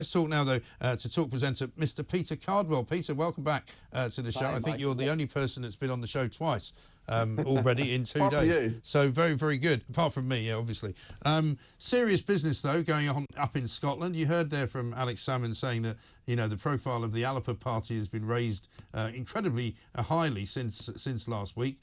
Let's talk now, though, to talk presenter Mr. Peter Cardwell. Peter, welcome back to the show. Hi, I think Mike. you're the only person that's been on the show twice already in 2 Apart from days. you. So very, very good. Apart from me, yeah, obviously. Serious business, though, going on up in Scotland. You heard there from Alex Salmond saying that, you know, the profile of the Alipur party has been raised incredibly highly since last week.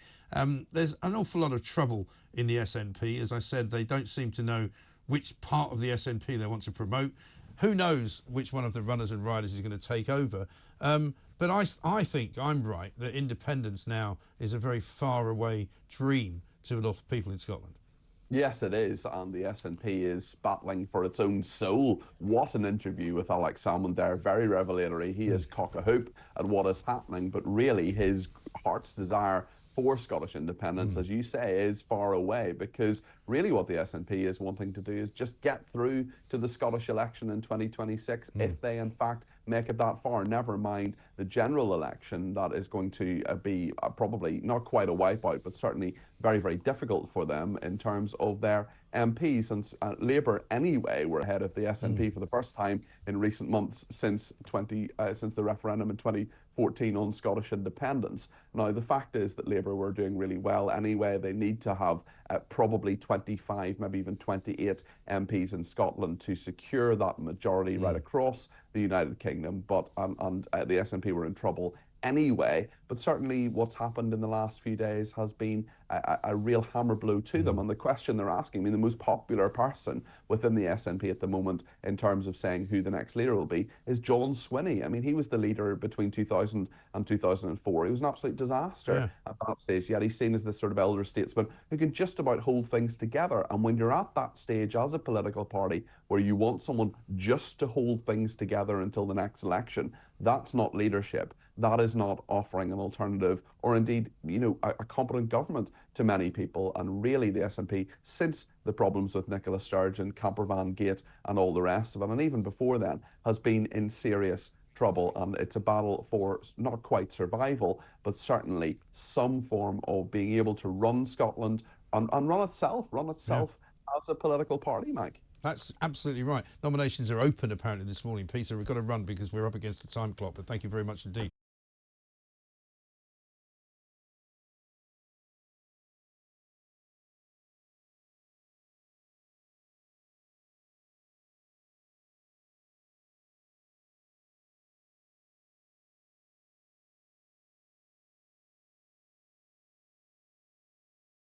There's an awful lot of trouble in the SNP. As I said, they don't seem to know which part of the SNP they want to promote. Who knows which one of the runners and riders is going to take over? But I think I'm right that independence now is a very far away dream to a lot of people in Scotland. Yes, it is, and the SNP is battling for its own soul. What an interview with Alex Salmond there, very revelatory. He is cock-a-hoop at what is happening, but really his heart's desire for Scottish independence, as you say, is far away, because really what the SNP is wanting to do is just get through to the Scottish election in 2026, if they in fact make it that far, never mind the general election that is going to be probably not quite a wipeout, but certainly very, very difficult for them in terms of their MPs. And Labour anyway were ahead of the SNP for the first time in recent months since the referendum in 2014 on Scottish independence. Now the fact is that Labour were doing really well anyway. They need to have probably 25, maybe even 28 MPs in Scotland to secure that majority right across the United Kingdom. But the SNP were in trouble anyway. But certainly what's happened in the last few days has been a real hammer blow to them. And the question they're asking, I mean, the most popular person within the SNP at the moment in terms of saying who the next leader will be is John Swinney. I mean, he was the leader between 2000 and 2004. He was an absolute disaster at that stage, yet he's seen as this sort of elder statesman who can just about hold things together. And when you're at that stage as a political party where you want someone just to hold things together until the next election, that's not leadership. That is not offering an alternative or indeed, you know, a competent government to many people. And really the SNP, since the problems with Nicola Sturgeon, Campervan Gate and all the rest of it, and even before then, has been in serious trouble. And it's a battle for not quite survival, but certainly some form of being able to run Scotland and run itself as a political party, Mike. That's absolutely right. Nominations are open apparently this morning. Peter, we've got to run because we're up against the time clock, but thank you very much indeed.